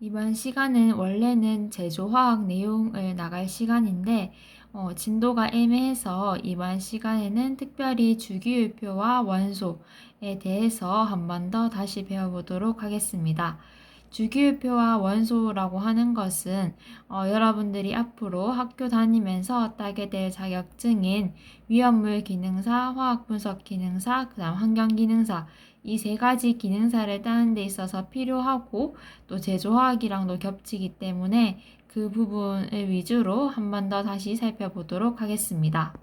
이번 시간은 원래는 제조화학 내용을 나갈 시간인데 진도가 애매해서 이번 시간에는 특별히 주기율표와 원소에 대해서 한 번 더 다시 배워보도록 하겠습니다. 주기율표와 원소라고 하는 것은 여러분들이 앞으로 학교 다니면서 따게 될 자격증인 위험물 기능사, 화학분석 기능사, 그다음 환경 기능사 이 세 가지 기능사를 따는 데 있어서 필요하고 또 제조화학이랑도 겹치기 때문에 그 부분을 위주로 한 번 더 다시 살펴보도록 하겠습니다.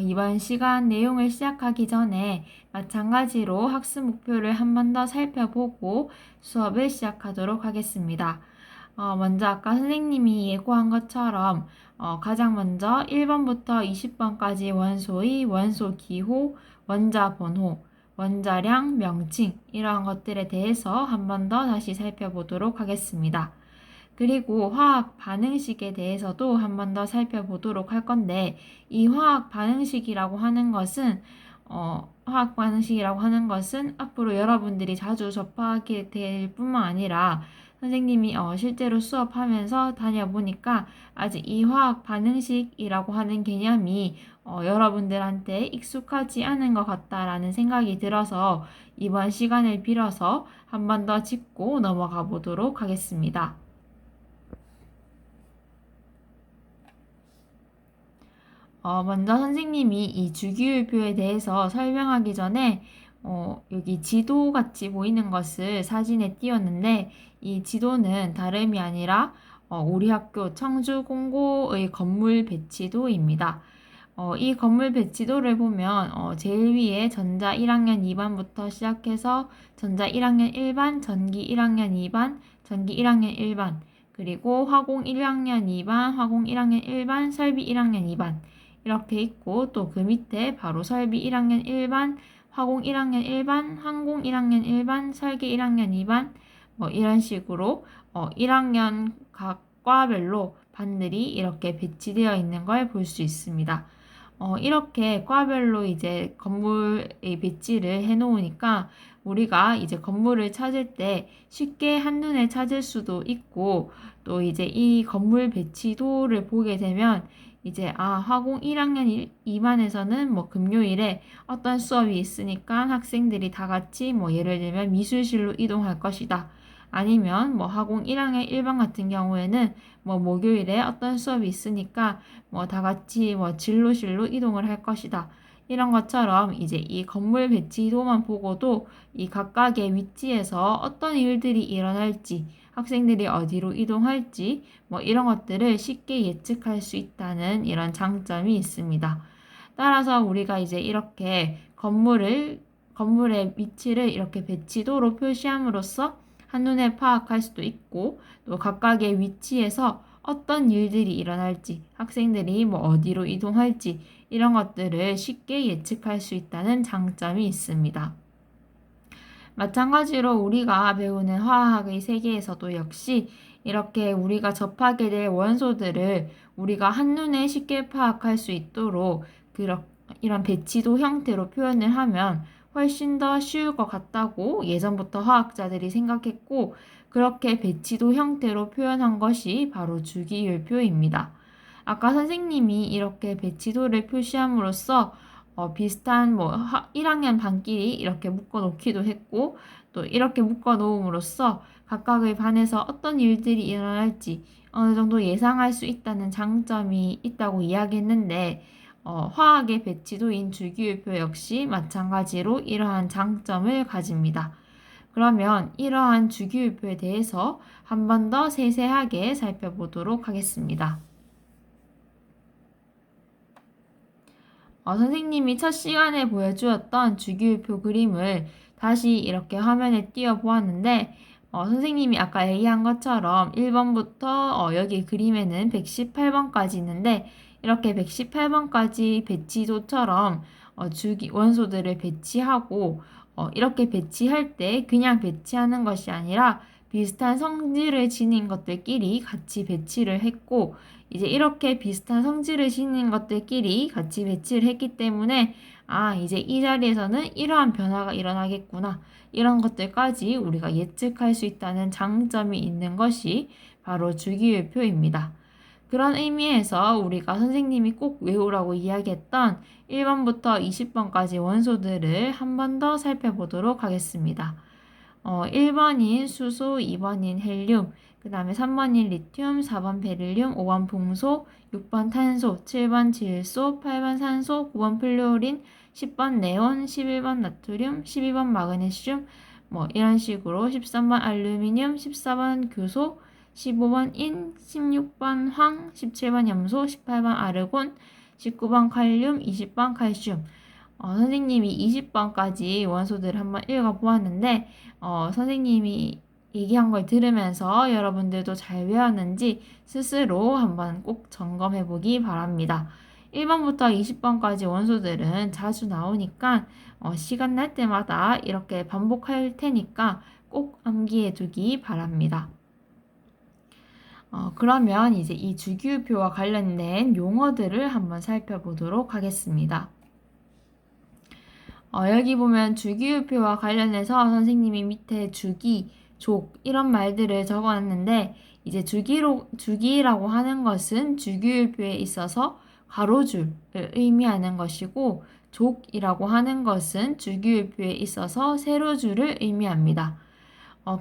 이번 시간 내용을 시작하기 전에 마찬가지로 학습 목표를 한 번 더 살펴보고 수업을 시작하도록 하겠습니다. 먼저 아까 선생님이 예고한 것처럼 가장 먼저 1번부터 20번까지 원소의 원소 기호, 원자 번호, 원자량, 명칭 이러한 것들에 대해서 한 번 더 다시 살펴보도록 하겠습니다. 그리고 화학 반응식에 대해서도 한 번 더 살펴보도록 할 건데 이 화학 반응식이라고 하는 것은 앞으로 여러분들이 자주 접하게 될 뿐만 아니라 선생님이 실제로 수업하면서 다녀보니까 아직 이 화학 반응식이라고 하는 개념이 여러분들한테 익숙하지 않은 것 같다라는 생각이 들어서 이번 시간을 빌어서 한 번 더 짚고 넘어가 보도록 하겠습니다. 먼저 선생님이 이 주기율표에 대해서 설명하기 전에 여기 지도 같이 보이는 것을 사진에 띄웠는데 이 지도는 다름이 아니라 우리 학교 청주공고의 건물 배치도입니다. 이 건물 배치도를 보면 제일 위에 전자 1학년 2반부터 시작해서 전자 1학년 1반, 전기 1학년 2반, 전기 1학년 1반, 그리고 화공 1학년 2반, 화공 1학년 1반, 설비 1학년 2반 이렇게 있고 또 그 밑에 바로 설비 1학년 1반, 화공 1학년 1반, 항공 1학년 1반, 설계 1학년 2반 뭐 이런 식으로 1학년 각 과별로 반들이 이렇게 배치되어 있는 걸 볼 수 있습니다. 이렇게 과별로 이제 건물의 배치를 해 놓으니까 우리가 이제 건물을 찾을 때 쉽게 한눈에 찾을 수도 있고 또 이제 이 건물 배치도를 보게 되면 이제 화공 1학년 2반에서는 뭐 금요일에 어떤 수업이 있으니까 학생들이 다 같이 뭐 예를 들면 미술실로 이동할 것이다. 아니면 뭐 화공 1학년 1반 같은 경우에는 뭐 목요일에 어떤 수업이 있으니까 뭐 다 같이 뭐 진로실로 이동을 할 것이다. 이런 것처럼 이제 이 건물 배치도만 보고도 이 각각의 위치에서 어떤 일들이 일어날지, 학생들이 어디로 이동할지, 뭐 이런 것들을 쉽게 예측할 수 있다는 이런 장점이 있습니다. 따라서 우리가 이제 이렇게 건물의 위치를 이렇게 배치도로 표시함으로써 한눈에 파악할 수도 있고 또 각각의 위치에서 어떤 일들이 일어날지, 학생들이 뭐 어디로 이동할지 이런 것들을 쉽게 예측할 수 있다는 장점이 있습니다. 마찬가지로 우리가 배우는 화학의 세계에서도 역시 이렇게 우리가 접하게 될 원소들을 우리가 한눈에 쉽게 파악할 수 있도록 이런 배치도 형태로 표현을 하면 훨씬 더 쉬울 것 같다고 예전부터 화학자들이 생각했고 그렇게 배치도 형태로 표현한 것이 바로 주기율표입니다. 아까 선생님이 이렇게 배치도를 표시함으로써 비슷한 1학년 반끼리 이렇게 묶어 놓기도 했고 또 이렇게 묶어 놓음으로써 각각의 반에서 어떤 일들이 일어날지 어느 정도 예상할 수 있다는 장점이 있다고 이야기했는데 화학의 배치도인 주기율표 역시 마찬가지로 이러한 장점을 가집니다. 그러면 이러한 주기율표에 대해서 한 번 더 세세하게 살펴보도록 하겠습니다. 선생님이 첫 시간에 보여주었던 주기율표 그림을 다시 이렇게 화면에 띄워 보았는데 선생님이 아까 얘기한 것처럼 1번부터 여기 그림에는 118번까지 있는데 이렇게 118번까지 배치도처럼 원소들을 배치하고 이렇게 배치할 때 그냥 배치하는 것이 아니라 비슷한 성질을 지닌 것들끼리 같이 배치를 했고 이제 이렇게 비슷한 성질을 지닌 것들끼리 같이 배치를 했기 때문에 아, 이제 이 자리에서는 이러한 변화가 일어나겠구나. 이런 것들까지 우리가 예측할 수 있다는 장점이 있는 것이 바로 주기율표입니다. 그런 의미에서 우리가 선생님이 꼭 외우라고 이야기했던 1번부터 20번까지 원소들을 한 번 더 살펴보도록 하겠습니다. 1번인 수소, 2번인 헬륨, 그 다음에 3번인 리튬, 4번 베릴륨, 5번 봉소, 6번 탄소, 7번 질소, 8번 산소, 9번 플루오린, 10번 네온, 11번 나트륨, 12번 마그네슘, 뭐 이런 식으로 13번 알루미늄, 14번 규소, 15번 인, 16번 황, 17번 염소, 18번 아르곤, 19번 칼륨, 20번 칼슘. 선생님이 20번까지 원소들을 한번 읽어보았는데, 선생님이 얘기한 걸 들으면서 여러분들도 잘 외웠는지 스스로 한번 꼭 점검해 보기 바랍니다. 1번부터 20번까지 원소들은 자주 나오니까 시간 날 때마다 이렇게 반복할 테니까 꼭 암기해 두기 바랍니다. 그러면 이제 이 주기율표와 관련된 용어들을 한번 살펴보도록 하겠습니다. 여기 보면 주기율표와 관련해서 선생님이 밑에 주기, 족 이런 말들을 적어놨는데 이제 주기라고 하는 것은 주기율표에 있어서 가로줄을 의미하는 것이고 족이라고 하는 것은 주기율표에 있어서 세로줄을 의미합니다.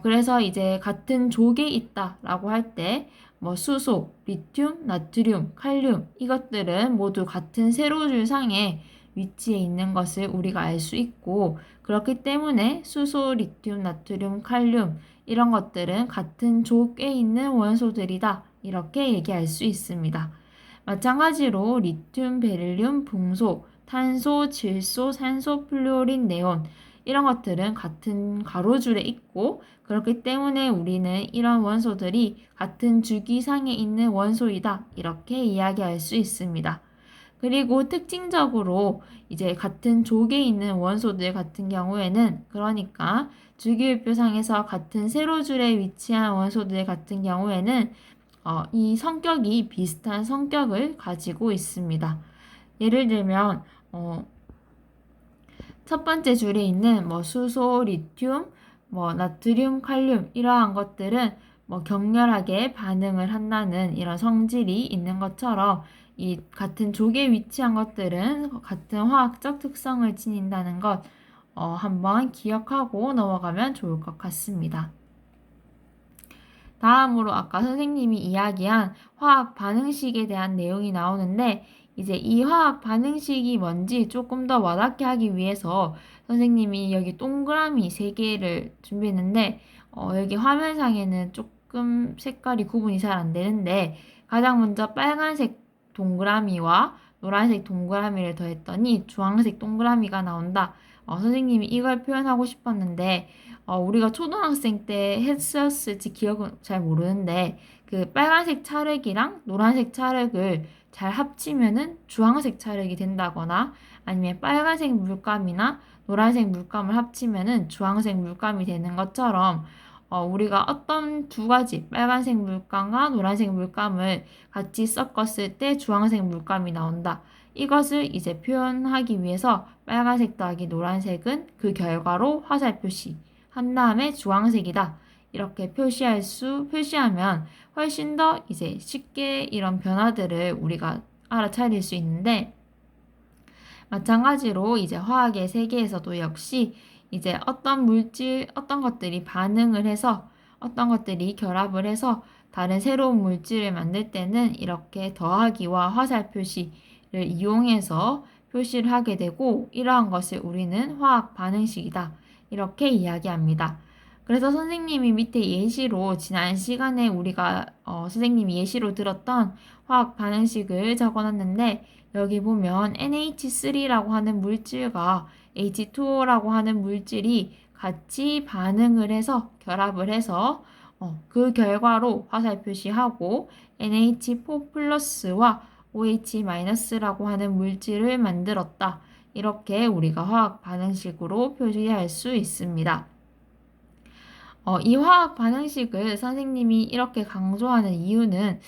그래서 이제 같은 족에 있다라고 할 때 뭐 수소, 리튬, 나트륨, 칼륨 이것들은 모두 같은 세로줄 상에 위치해 있는 것을 우리가 알 수 있고 그렇기 때문에 수소, 리튬, 나트륨, 칼륨 이런 것들은 같은 족에 있는 원소들이다 이렇게 얘기할 수 있습니다. 마찬가지로 리튬, 베릴륨, 붕소, 탄소, 질소, 산소, 플루오린, 네온 이런 것들은 같은 가로줄에 있고 그렇기 때문에 우리는 이런 원소들이 같은 주기상에 있는 원소이다 이렇게 이야기할 수 있습니다. 그리고 특징적으로 이제 같은 족에 있는 원소들 같은 경우에는 그러니까 주기율표상에서 같은 세로줄에 위치한 원소들 같은 경우에는 이 성격이 비슷한 성격을 가지고 있습니다. 예를 들면 첫 번째 줄에 있는 뭐 수소, 리튬, 뭐 나트륨, 칼륨 이러한 것들은 뭐 격렬하게 반응을 한다는 이런 성질이 있는 것처럼 이 같은 족에 위치한 것들은 같은 화학적 특성을 지닌다는 것 한번 기억하고 넘어가면 좋을 것 같습니다. 다음으로 아까 선생님이 이야기한 화학 반응식에 대한 내용이 나오는데 이제 이 화학 반응식이 뭔지 조금 더 와닿게 하기 위해서 선생님이 여기 동그라미 3개를 준비했는데 여기 화면상에는 조금 색깔이 구분이 잘 안 되는데 가장 먼저 빨간색 동그라미와 노란색 동그라미를 더했더니 주황색 동그라미가 나온다. 선생님이 이걸 표현하고 싶었는데 우리가 초등학생 때 했었을지 기억은 잘 모르는데 그 빨간색 찰흙이랑 노란색 찰흙을 잘 합치면은 주황색 찰흙이 된다거나 아니면 빨간색 물감이나 노란색 물감을 합치면은 주황색 물감이 되는 것처럼 우리가 어떤 두 가지 빨간색 물감과 노란색 물감을 같이 섞었을 때 주황색 물감이 나온다. 이것을 이제 표현하기 위해서 빨간색 더하기 노란색은 그 결과로 화살 표시 한 다음에 주황색이다. 이렇게 표시하면 훨씬 더 이제 쉽게 이런 변화들을 우리가 알아차릴 수 있는데 마찬가지로 이제 화학의 세계에서도 역시 이제 어떤 것들이 반응을 해서 어떤 것들이 결합을 해서 다른 새로운 물질을 만들 때는 이렇게 더하기와 화살 표시를 이용해서 표시를 하게 되고 이러한 것을 우리는 화학 반응식이다. 이렇게 이야기합니다. 그래서 선생님이 밑에 예시로 지난 시간에 우리가 선생님이 예시로 들었던 화학 반응식을 적어놨는데 여기 보면 NH3라고 하는 물질과 H2O라고 하는 물질이 같이 반응을 해서 결합을 해서 그 결과로 화살 표시하고 NH4 플러스와 OH 마이너스라고 하는 물질을 만들었다. 이렇게 우리가 화학 반응식으로 표시할 수 있습니다. 이 화학 반응식을 선생님이 이렇게 강조하는 이유는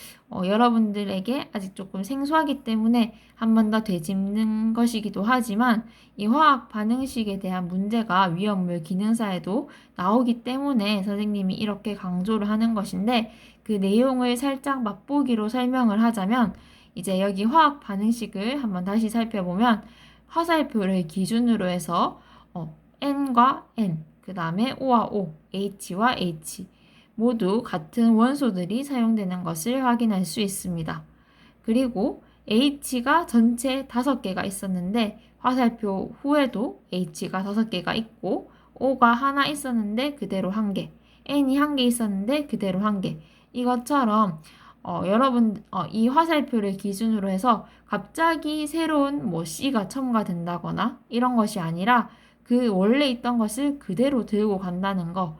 여러분들에게 아직 조금 생소하기 때문에 한 번 더 되짚는 것이기도 하지만 이 화학 반응식에 대한 문제가 위험물 기능사에도 나오기 때문에 선생님이 이렇게 강조를 하는 것인데 그 내용을 살짝 맛보기로 설명을 하자면 이제 여기 화학 반응식을 한번 다시 살펴보면 화살표를 기준으로 해서 N과 N, 그 다음에 O와 O, H와 H 모두 같은 원소들이 사용되는 것을 확인할 수 있습니다. 그리고 H가 전체 5개가 있었는데 화살표 후에도 H가 5개가 있고 O가 하나 있었는데 그대로 1개, N이 1개 있었는데 그대로 1개. 이것처럼 여러분 이 화살표를 기준으로 해서 갑자기 새로운 뭐 C가 첨가된다거나 이런 것이 아니라 그 원래 있던 것을 그대로 들고 간다는 거.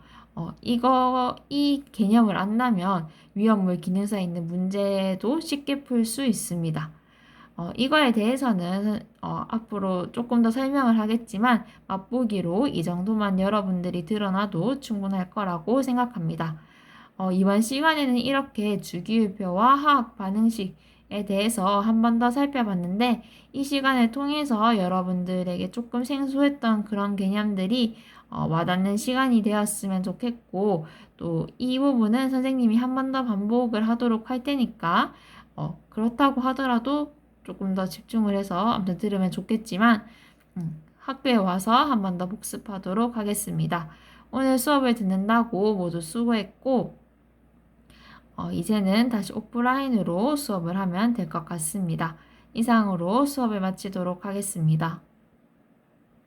이 개념을 안다면 위험물 기능사에 있는 문제도 쉽게 풀 수 있습니다. 이거에 대해서는 앞으로 조금 더 설명을 하겠지만 맛보기로 이 정도만 여러분들이 드러나도 충분할 거라고 생각합니다. 이번 시간에는 이렇게 주기율표와 화학 반응식에 대해서 한 번 더 살펴봤는데 이 시간을 통해서 여러분들에게 조금 생소했던 그런 개념들이 와닿는 시간이 되었으면 좋겠고 또 이 부분은 선생님이 한 번 더 반복을 하도록 할 테니까 그렇다고 하더라도 조금 더 집중을 해서 아무튼 들으면 좋겠지만 학교에 와서 한 번 더 복습하도록 하겠습니다. 오늘 수업을 듣는다고 모두 수고했고 이제는 다시 오프라인으로 수업을 하면 될 것 같습니다. 이상으로 수업을 마치도록 하겠습니다.